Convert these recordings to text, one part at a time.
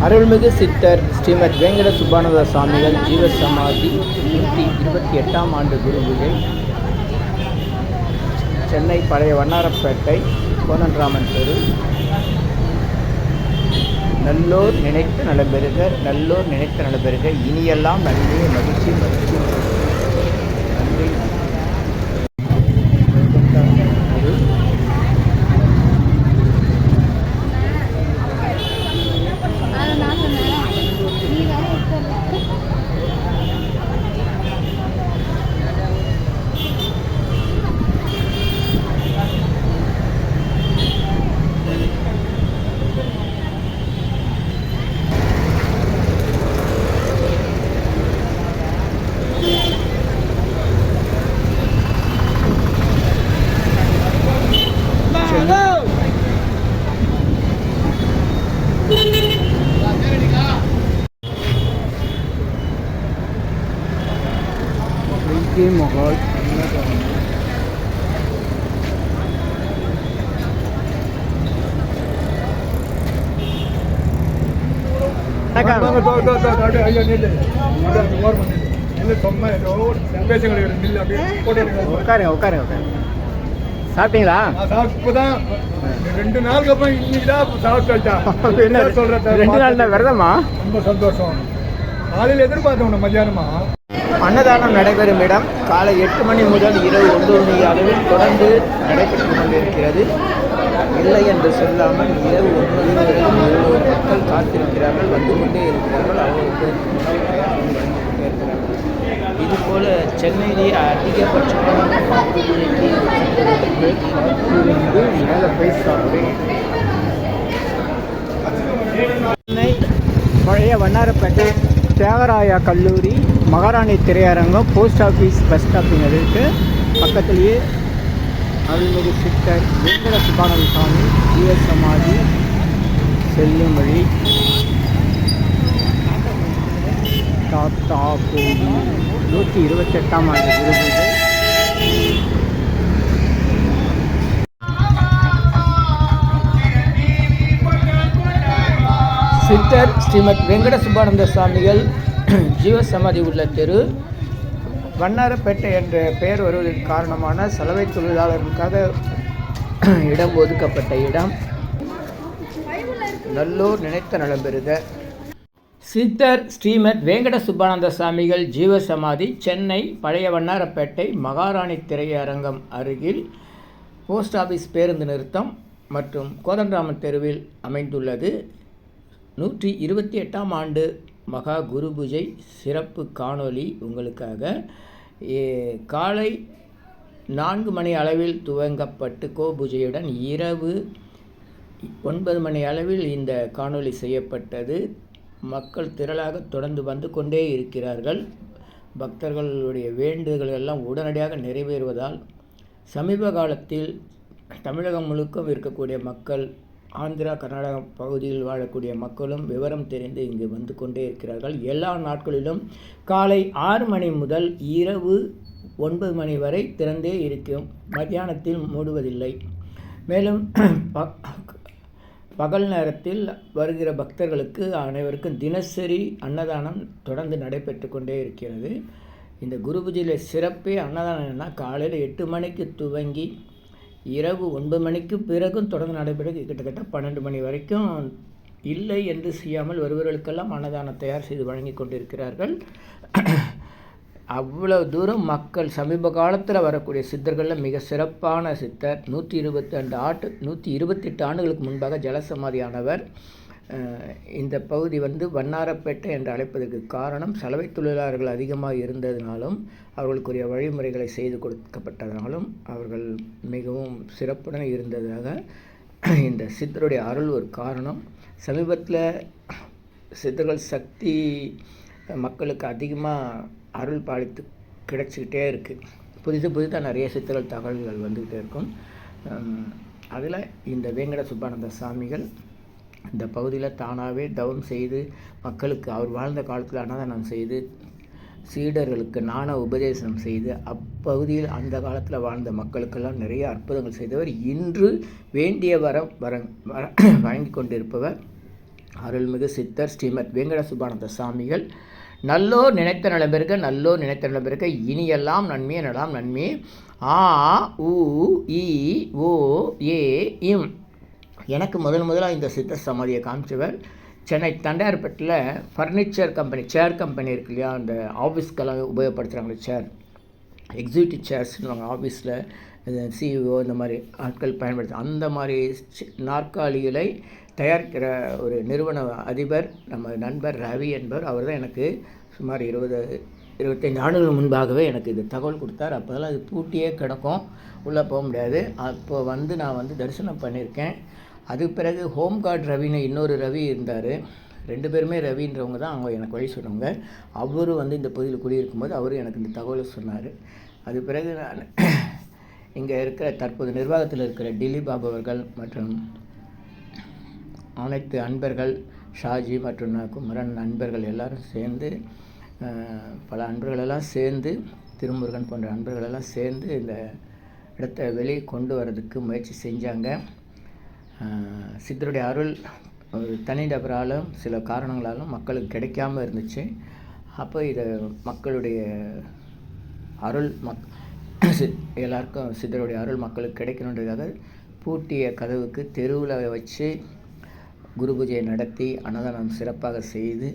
அருள்மிகு சித்தர் ஸ்ரீமத் வேங்கட சுப்பானந்த சுவாமிகள் ஜீவசமாதி 128ஆம் ஆண்டு குரு பூஜை சென்னை பழைய வண்ணாரப்பேட்டை கோதண்டராமன் தெரு. நல்லோர் நினைத்து நலம்பெறுக, நல்லோர் நினைத்து நலம்பெறுக, இனியெல்லாம் நன்றி மகிழ்ச்சி மகிழ்ச்சி நன்றி. மகள் சாப்பிட்டீங்களா? இப்பதான் 2 நாளுக்கு அப்புறம் இன்னைக்குதான் சாப்பிட்டு சொல்றேன். 2 நாள் தான் விரதமா? ரொம்ப சந்தோஷம். காலையில் எதிர்பார்த்தோம் மத்தியானமா அன்னதானம் நடைபெறும் இடம் காலை 8 மணி முதல் இரவு 9 மணி அளவில் தொடர்ந்து நடைபெற்றுக் கொண்டிருக்கிறது. இல்லை என்று சொல்லாமல் இரவு 9 வரைக்கும் 7 மக்கள் காத்திருக்கிறார்கள், வந்து கொண்டே இருக்கிறார்கள். அவர்களுக்கு உணவு தயார் பண்ணி வந்து கொண்டே இருக்கிறார்கள். இதுபோல் சென்னையிலேயே அதிகபட்சமாக சென்னை பழைய வண்ணாரப்பேட்டை தியாகராயா கல்லூரி மகாராணி திரையரங்கம் போஸ்ட் ஆஃபீஸ் பஸ் ஸ்டாப்பிங் இருக்கு. பக்கத்திலேயே அருள்மிகு சித்தர் வேங்கட சுப்பானந்த சுவாமி ஜீவசமாதி செல்லும் வழி தாத்தா கோயில் 128ஆம் ஆண்டு குரு பூஜை. சித்தர் ஸ்ரீமத் வேங்கட சுப்பானந்த சுவாமிகள் ஜீவசமாதி உள்ள தெரு வண்ணாரப்பேட்டை என்ற பெயர் வருவதற்கு காரணமான சலவை தொழிலாளர்களுக்காக இடம் ஒதுக்கப்பட்ட இடம். நல்லோர் நினைத்த நலம்பெறுக. சித்தர் ஸ்ரீமத் வேங்கட சுப்பானந்த சுவாமிகள் ஜீவசமாதி சென்னை பழைய வண்ணாரப்பேட்டை மகாராணி திரையரங்கம் அருகில் போஸ்ட் ஆஃபீஸ் பேருந்து நிறுத்தம் மற்றும் கோதண்டராமன் தெருவில் அமைந்துள்ளது. 128ஆம் ஆண்டு மகா குரு பூஜை சிறப்பு காணொளி உங்களுக்காக. காலை 4 மணி அளவில் துவங்கப்பட்டு பூஜையுடன் இரவு 9 மணி அளவில் இந்த காணொளி செய்யப்பட்டது. மக்கள் திரளாக தொடர்ந்து வந்து கொண்டே இருக்கிறார்கள். பக்தர்களுடைய வேண்டுதல்கள் எல்லாம் உடனடியாக நிறைவேறுவதால் சமீப காலத்தில் தமிழகம் முழுக்க இருக்கக்கூடிய மக்கள், ஆந்திரா கர்நாடகா பகுதியில் வாழக்கூடிய மக்களும் விவரம் தெரிந்து இங்கு வந்து கொண்டே இருக்கிறார்கள். எல்லா நாட்களிலும் காலை 6 மணி முதல் இரவு 9 மணி வரை திறந்தே இருக்கும். மத்தியானத்தில் மூடுவதில்லை. மேலும் பகல் நேரத்தில் வருகிற பக்தர்களுக்கு அனைவருக்கும் தினசரி அன்னதானம் தொடர்ந்து நடைபெற்று கொண்டே இருக்கிறது. இந்த குரு பூஜையில் சிறப்பே அன்னதானம் என்னன்னா, காலையில் 8 மணிக்கு துவங்கி இரவு 9 மணிக்கு பிறகும் தொடர்ந்து நடைபெறும். கிட்டத்தட்ட 12 மணி வரைக்கும் இல்லை என்று செய்யாமல் வருபவர்களுக்கெல்லாம் அன்னதானம் தயார் செய்து வழங்கி கொண்டிருக்கிறார்கள். அவ்வளவு தூரம் மக்கள் சமீப காலத்தில் வரக்கூடிய சித்தர்களில் மிக சிறப்பான சித்தர் 128 ஆண்டுகளுக்கு முன்பாக ஜலசமாதியானவர். இந்த பகுதி வண்ணாரப்பேட்டை என்று அழைப்பதற்கு காரணம் சலவை தொழிலாளர்கள் அதிகமாக இருந்ததினாலும் அவர்களுக்குரிய வழிமுறைகளை செய்து கொடுக்கப்பட்டதனாலும் அவர்கள் மிகவும் சிறப்புடன் இருந்ததாக இந்த சித்தருடைய அருள் ஒரு காரணம். சமீபத்தில் சித்தர்கள் சக்தி மக்களுக்கு அதிகமாக அருள் பாலித்து கிடைச்சிக்கிட்டே இருக்குது. புதிதாக நிறைய சித்தர்கள் தகவல்கள் வந்துக்கிட்டே இருக்கும். அதில் இந்த வேங்கட சுப்பானந்த சுவாமிகள் இந்த பகுதியில் தானாகவே தவம் செய்து மக்களுக்கு அவர் வாழ்ந்த காலத்தில் அன்னதானம் செய்து சீடர்களுக்கு ஞான உபதேசம் செய்து அப்பகுதியில் அந்த காலத்தில் வாழ்ந்த மக்களுக்கெல்லாம் நிறைய அற்புதங்கள் செய்தவர். இன்று வேண்டிய வரம் வழங்கி கொண்டிருப்பவர் அருள்மிகு சித்தர் ஸ்ரீமத் வேங்கட சுப்பானந்த சாமிகள் நல்லோர் நினைத்த நலம்பெருக்க நல்லோர் நினைத்த நலம்பெருக்க இனியெல்லாம் நன்மையே நலாம் நன்மையே ஆ உ இ ஓ ஏ இம். எனக்கு முதலாக இந்த சித்தர் சமாதியை காமிச்சவர் சென்னை தண்டையார்பேட்டில் ஃபர்னிச்சர் கம்பெனி, சேர் கம்பெனி இருக்கு இல்லையா, அந்த ஆஃபீஸ்க்கெல்லாம் உபயோகப்படுத்துகிறாங்க சேர், எக்ஸிக்யூட்டிவ் சேர்ஸ்னுவாங்க ஆஃபீஸில், சிஇஓ இந்த மாதிரி ஆட்கள் பயன்படுத்து அந்த மாதிரி நாற்காலிகளை தயாரிக்கிற ஒரு நிறுவன அதிபர் நம்ம நண்பர் ரவி என்பவர். அவர் தான் எனக்கு சுமார் 25 ஆண்டுகள் முன்பாகவே எனக்கு இது தகவல் கொடுத்தார். அப்போதெல்லாம் அது பூட்டியே கிடக்கும், உள்ளே போக முடியாது. அப்போ நான் தரிசனம் பண்ணியிருக்கேன். அதுக்கு பிறகு ஹோம் கார்டு ரவின்னு இன்னொரு ரவி இருந்தார். 2 பேருமே ரவின்றவங்க தான் அவங்க எனக்கு வழி சொன்னவங்க. அவரும் இந்த பகுதியில் குடியிருக்கும்போது அவரும் எனக்கு இந்த தகவலை சொன்னார். அது பிறகு நான் இங்கே இருக்கிற தற்போது நிர்வாகத்தில் இருக்கிற டில்லி பாபு அவர்கள் மற்றும் அனைத்து அன்பர்கள், ஷாஜி மற்றும் குமரன் நண்பர்கள் எல்லோரும் சேர்ந்து, பல அன்பர்களெல்லாம் சேர்ந்து, திருமுருகன் போன்ற அன்பர்களெல்லாம் சேர்ந்து இந்த இடத்த வெளியே கொண்டு வரதுக்கு முயற்சி செஞ்சாங்க. சித்தருடைய அருள் ஒரு தனிநபராலும் சில காரணங்களாலும் மக்களுக்கு கிடைக்காமல் இருந்துச்சு. அப்போ இதை மக்களுடைய அருள் எல்லாருக்கும் சித்தருடைய அருள் மக்களுக்கு கிடைக்கணுன்றதுக்காக பூட்டிய கதவுக்கு தெருவில் வச்சு குரு பூஜையை நடத்தி அன்னதானம் சிறப்பாக செய்து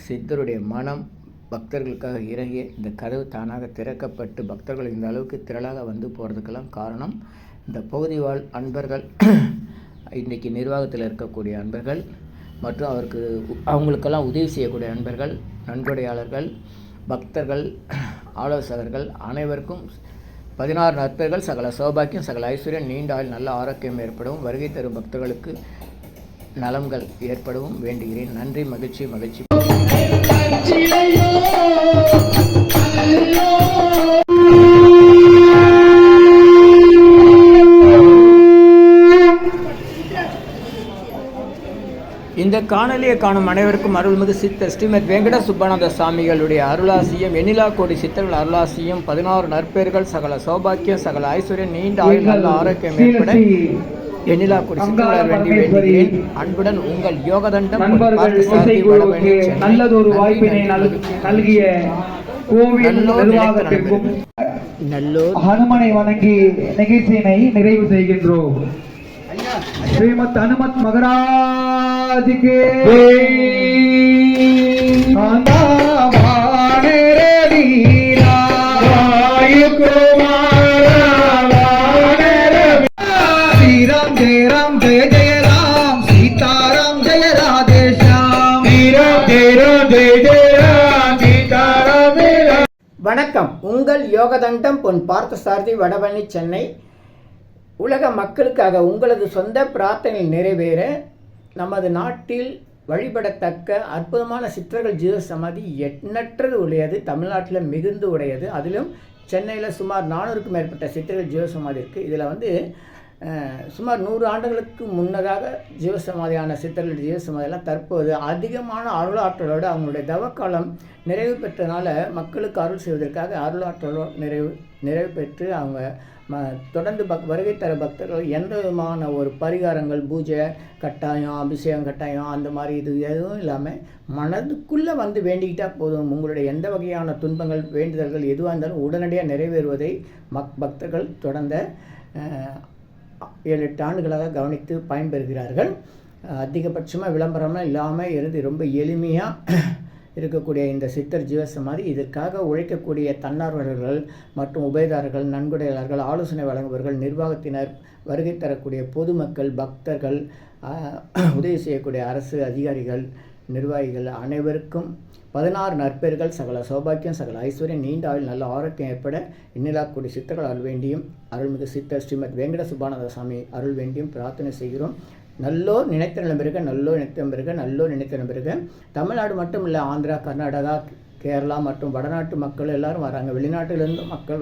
சித்தருடைய மனம் பக்தர்களுக்காக இறங்கி இந்த கதவு தானாக திறக்கப்பட்டு பக்தர்கள் இந்த அளவுக்கு திரளாக வந்து போகிறதுக்கெல்லாம் காரணம் இந்த பகுதி வாழ் அன்பர்கள், இன்றைக்கி நிர்வாகத்தில் இருக்கக்கூடிய அன்பர்கள் மற்றும் அவங்களுக்கெல்லாம் உதவி செய்யக்கூடிய அன்பர்கள், நன்கொடையாளர்கள், பக்தர்கள், ஆலோசகர்கள் அனைவருக்கும் 16 நற்பெயர்கள், சகல சௌபாக்கியம், சகல ஐஸ்வர்யம், நீண்ட ஆயுள், நல்ல ஆரோக்கியம் ஏற்படவும், வருகை தரும் பக்தர்களுக்கு நலங்கள் ஏற்படவும் வேண்டுகிறேன். நன்றி, மகிழ்ச்சி, மகிழ்ச்சி. இந்த காணொலியை காணும் அனைவருக்கும் அருள்மிகு சித்தர் ஸ்ரீமத் வேங்கட சுப்பானந்த சாமிகளுடைய அருளாசியும், எண்ணிலா கோடி சித்தர்கள் அருளாசியும், 16 நற்பெயர்கள், சகல சௌபாக்கியம், சகல ஐஸ்வர்யம், நீண்ட ஆயுள், நல்ல ஆரோக்கியம் ஏற்பட எண்ணிலா கோடி சித்தர்கள் வேண்டுகிறேன். அன்புடன் உங்கள் யோகதண்டம் நல்லதொரு வாய்ப்பினை நல்கிய கோவில் நிர்வாகத்திற்கும் நல்லோர் ஹனுமனை வணங்கி நிகழ்ச்சியினை நிறைவு செய்கின்றோம். ஸ்ரீமத் ஹனுமத் மகராஜுக்கு ஸ்ரீராம் ஜெய ராம் ஜெய ஜெய ராம், சீதாராம் ஜெய ராதே ஷாம், ஸ்ரீராம் ஜெய ராம் ஜெய ஜெய ராம், சீதாராம். வணக்கம். உங்கள் யோகதண்டம் பொன் பார்த்தசாரதி, வடபழனி, சென்னை. உலக மக்களுக்காக உங்களது சொந்த பிரார்த்தனை நிறைவேற நமது நாட்டில் வழிபடத்தக்க அற்புதமான சித்தர்கள் ஜீவ சமாதி எண்ணற்றது உடையது, தமிழ்நாட்டில் மிகுந்து உடையது. அதிலும் சென்னையில் சுமார் 400க்கும் மேற்பட்ட சித்தர்கள் ஜீவ சமாதி இருக்குது. இதில் சுமார் 100 ஆண்டுகளுக்கு முன்னதாக ஜீவசமாதியான சித்தர்கள் ஜீவசமாதியெல்லாம் தற்போது அதிகமான அருளாற்றலோடு அவங்களுடைய தவக்காலம் நிறைவு பெற்றனால மக்களுக்கு அருள் செய்வதற்காக அருளாற்றலோடு நிறைவு பெற்று அவங்க தொடர்ந்து வருகை தர பக்தர்கள் எந்த விதமான ஒரு பரிகாரங்கள், பூஜை கட்டாயம், அபிஷேகம் கட்டாயம் அந்த மாதிரி இது எதுவும் இல்லாமல் மனதுக்குள்ளே வேண்டிக்கிட்டால் போதும். உங்களுடைய எந்த வகையான துன்பங்கள், வேண்டுதல்கள் எதுவாக இருந்தாலும் உடனடியாக நிறைவேறுவதை பக்தர்கள் தொடர்ந்த 7-8 ஆண்டுகளாக கவனித்து பயன்பெறுகிறார்கள். அதிகபட்சமாக விளம்பரம்லாம் இல்லாமல் இருந்து ரொம்ப எளிமையாக இருக்கக்கூடிய இந்த சித்தர் ஜீவசமாதி, இதற்காக உழைக்கக்கூடிய தன்னார்வலர்கள் மற்றும் உபயதாரர்கள், நன்கொடையாளர்கள், ஆலோசனை வழங்குபவர்கள், நிர்வாகத்தினர், வருகை தரக்கூடிய பொதுமக்கள், பக்தர்கள், உதவி செய்யக்கூடிய அரசு அதிகாரிகள், நிர்வாகிகள் அனைவருக்கும் 16 நற்பெயர்கள், சகல சௌபாக்கியம், சகல ஐஸ்வர்யம், நீண்ட ஆயுள், நல்ல ஆரோக்கியம் ஏற்பட எண்ணிலாக்கூடிய சித்தர்கள் அருள் வேண்டியும், அருள்மிகு சித்தர் ஸ்ரீமத் வேங்கட சுப்பானந்த சாமி அருள் வேண்டியும் பிரார்த்தனை செய்கிறோம். நல்லோர் நினைத்த நிலம்பிருக்க, நல்லோர் நினைத்த நம்பிருக்க, நல்லோர் நினைத்த நம்பிருக்க. தமிழ்நாடு மட்டும் இல்லை, ஆந்திரா, கர்நாடகா, கேரளா மற்றும் வடநாட்டு மக்கள் எல்லோரும் வராங்க. வெளிநாட்டிலேருந்து மக்கள்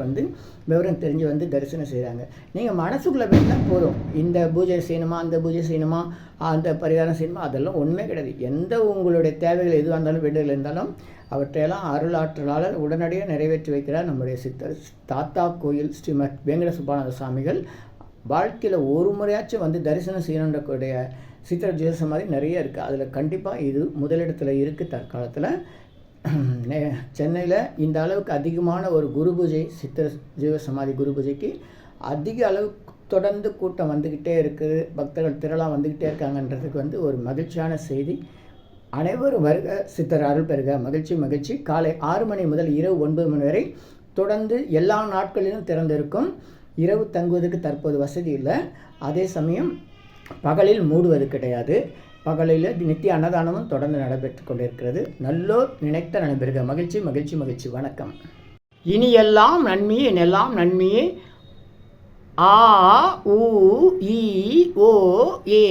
விவரம் தெரிஞ்சு தரிசனம் செய்கிறாங்க. நீங்கள் மனசுக்குள்ளே வேண்டாம் போதும், இந்த பூஜை செய்யணுமா, அந்த பூஜை செய்யணுமா, அந்த பரிகாரம் செய்யணுமா, அதெல்லாம் ஒன்றுமே கிடையாது. எந்த உங்களுடைய தேவைகள் எதுவாக இருந்தாலும், வேண்டுதல் இருந்தாலும் அவற்றையெல்லாம் அருளாற்றலால் உடனடியாக நிறைவேற்றி வைக்கிறார் நம்முடைய சித்தர் தாத்தா கோயில் ஸ்ரீமத் வேங்கட சுப்பானந்த சாமிகள். வாழ்க்கையில் ஒரு முறையாச்சும் தரிசனம் செய்யணுன்றக்கூடிய சித்தர் ஜீவ சமாதி நிறைய இருக்குது. அதில் கண்டிப்பாக இது முதலிடத்தில் இருக்குது. தற்காலத்தில் சென்னையில் இந்த அளவுக்கு அதிகமான ஒரு குரு பூஜை, சித்தர் ஜீவ சமாதி குரு பூஜைக்கு அதிக அளவு தொடர்ந்து கூட்டம் வந்துக்கிட்டே இருக்குது, பக்தர்கள் திரளாக வந்துக்கிட்டே இருக்காங்கன்றதுக்கு ஒரு மகிழ்ச்சியான செய்தி. அனைவரும் வருக, சித்தர் அருள் பெறுக. மகிழ்ச்சி மகிழ்ச்சி. காலை 6 மணி முதல் இரவு 9 மணி வரை தொடர்ந்து எல்லா நாட்களிலும் திறந்திருக்கும். இரவு தங்குவதற்கு தற்போது வசதி இல்லை. அதே சமயம் பகலில் மூடுவது கிடையாது. பகலில் நித்திய அன்னதானமும் தொடர்ந்து நடைபெற்று கொண்டிருக்கிறது. நல்லோர் நினைத்த நடைபெறுக. மகிழ்ச்சி மகிழ்ச்சி மகிழ்ச்சி. வணக்கம். இனி எல்லாம் நன்மையே, எல்லாம் நன்மையே. ஆ உ இ ஓ ஏ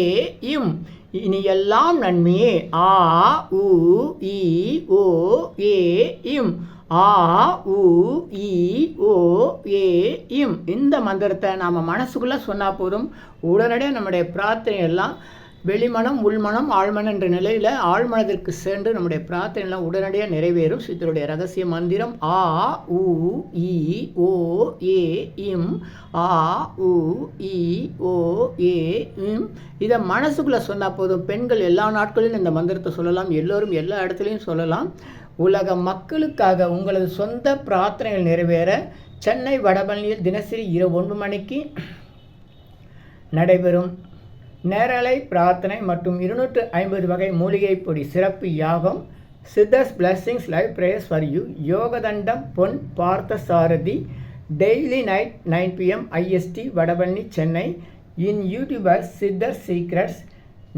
இம். இனி எல்லாம் நன்மையே. ஆ உ இ ஓ ஏ இம். ஆ உ இ ஓ ஏ இம். இந்த மந்திரத்தை நாம் மனசுக்குள்ளே சொன்னால் போதும், உடனடியாக நம்முடைய பிரார்த்தனை எல்லாம் வெளிமனம் உள்மனம் ஆழ்மனம் என்ற நிலையில் ஆழ்மனத்திற்கு சென்று நம்முடைய பிரார்த்தனைலாம் உடனடியாக நிறைவேறும். சித்தருடைய ரகசிய மந்திரம் ஆ உ இ ஓ ஏ இம். ஆ உ இ ஓ ஏ இம். இதை மனசுக்குள்ளே சொன்னால் போதும். பெண்கள் எல்லா நாட்களிலும் இந்த மந்திரத்தை சொல்லலாம், எல்லோரும் எல்லா இடத்துலையும் சொல்லலாம். உலக மக்களுக்காக உங்களது சொந்த பிரார்த்தனைகள் நிறைவேற சென்னை வடபழனியில் தினசரி இரவு 9 மணிக்கு நடைபெறும் நேரலை பிரார்த்தனை மற்றும் 250 வகை மூலிகை பொடி சிறப்பு யாகம் Siddhars blessings live prayers for you. யோகதண்டம் Pon Parthasarathy. Daily night 9 PM IST Vadapalani Chennai. In YouTuber Siddhar secrets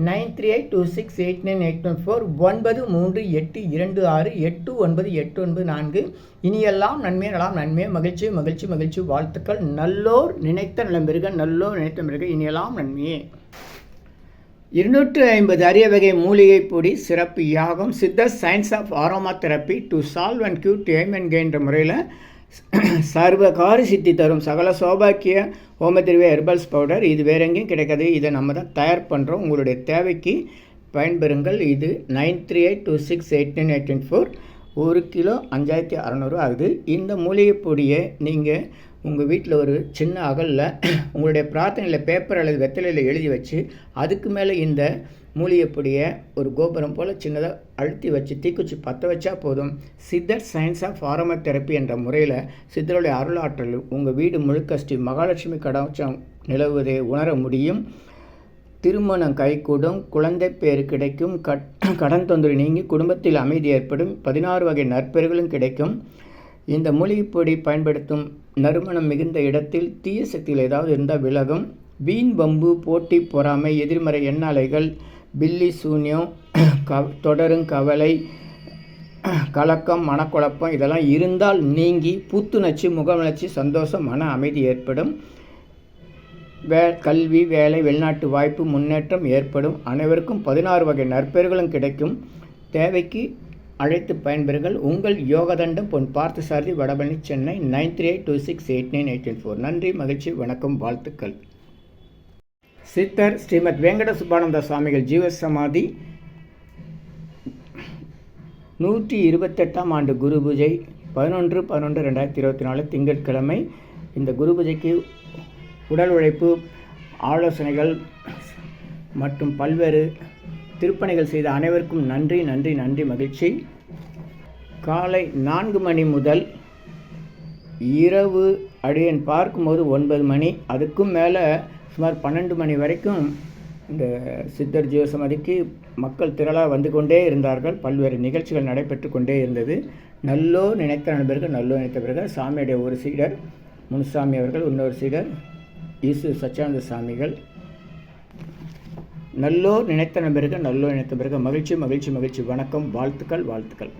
9382689814 9382689894. இனியெல்லாம் நன்மை நலாம் நன்மை. மகிழ்ச்சி மகிழ்ச்சி மகிழ்ச்சி. வாழ்த்துக்கள். நல்லோர் நினைத்த நலம் பெறுக. நல்லோர் நினைத்த பெறுக. இனியெல்லாம் நன்மையே. 250 அரிய வகை மூலிகை பொடி சிறப்பு யாகம் சித்தர் science of aromatherapy to solve and cure to aim and gain என்ற முறையில் சர்வகாரி சித்தி தரும் சகல சௌபாக்கிய ஹோமதிர்வே ஹெர்பல்ஸ் பவுடர். இது வேற எங்கேயும் கிடைக்காது. இதை நம்ம தான் தயார் பண்ணுறோம். உங்களுடைய தேவைக்கு பயன்பெறுங்கள். இது 9382689814. 1 கிலோ 5600 ஆகுது. இந்த மூலிகை பொடியை நீங்கள் உங்கள் வீட்டில் ஒரு சின்ன அகலில் உங்களுடைய பிரார்த்தனையில் பேப்பர் அல்லது வெத்தலையில் எழுதி வச்சு அதுக்கு மேலே இந்த மூலிகை பொடியை ஒரு கோபுரம் போல் சின்னதாக அழுத்தி வச்சு தீக்குச்சி பற்ற வச்சா போதும். சித்தர் சயின்ஸ் ஆஃப் ஆரோமா தெரப்பி என்ற முறையில் சித்தருடைய அருளாற்றல் உங்கள் வீடு முழுக்க ஸ்ரீ மகாலட்சுமி கடாட்சம் நிலவுவதை உணர முடியும். திருமணம் கைகூடும், குழந்தை பேர் கிடைக்கும், கடன் தொந்தரவு நீங்கி குடும்பத்தில் அமைதி ஏற்படும், 16 வகை நற்பெறுகளும் கிடைக்கும். இந்த மூலிகைப்பொடி பயன்படுத்தும் நறுமணம் மிகுந்த இடத்தில் தீய சக்திகள் ஏதாவது இருந்தால் விலகும். வீண் வம்பு, போட்டி, பொறாமை, எதிர்மறை எண்ணாலைகள், பில்லி சூன்யம், தொடரும் கவலை, கலக்கம், மனக்குழப்பம் இதெல்லாம் இருந்தால் நீங்கி புத்துணர்ச்சி, முகவளர்ச்சி, சந்தோஷம், மன அமைதி ஏற்படும். கல்வி, வேலை, வெளிநாட்டு வாய்ப்பு, முன்னேற்றம் ஏற்படும். அனைவருக்கும் 16 வகை நற்பெறுகளும் கிடைக்கும். தேவைக்கு அழைத்து பயன்பெறுங்கள். உங்கள் யோகதண்டம் பொன் பார்த்தசாரதி வடபழனி சென்னை 9382689814. நன்றி, மகிழ்ச்சி, வணக்கம், வாழ்த்துக்கள். சித்தர் ஸ்ரீமத் வேங்கட சுப்பானந்த சுவாமிகள் ஜீவசமாதி 128ஆம் ஆண்டு குரு பூஜை 11/11/2024 திங்கட்கிழமை. இந்த குரு பூஜைக்கு உடல் உழைப்பு, ஆலோசனைகள் மற்றும் பல்வேறு திருப்பணிகள் செய்த அனைவருக்கும் நன்றி நன்றி நன்றி, மகிழ்ச்சி. காலை 4 மணி முதல் இரவு அடியன் பார்க்கும்போது 9 மணி, அதுக்கும் மேலே சுமார் 12 மணி வரைக்கும் இந்த சித்தர் ஜீவசமாதிக்கு மக்கள் திரளாக வந்து கொண்டே இருந்தார்கள். பல்வேறு நிகழ்ச்சிகள் நடைபெற்று கொண்டே இருந்தது. நல்லோ நினைத்த நண்பர்கள், நல்லோ நினைத்த பிறகு சாமியுடைய ஒரு சீடர் முனுசாமி அவர்கள், இன்னொரு சீடர் ஈசு சச்சியானந்த சாமிகள். நல்லோ நினைத்த நண்பர்கள், நல்லோ நினைத்த பிறகு மகிழ்ச்சி மகிழ்ச்சி மகிழ்ச்சி. வணக்கம், வாழ்த்துக்கள் வாழ்த்துக்கள்.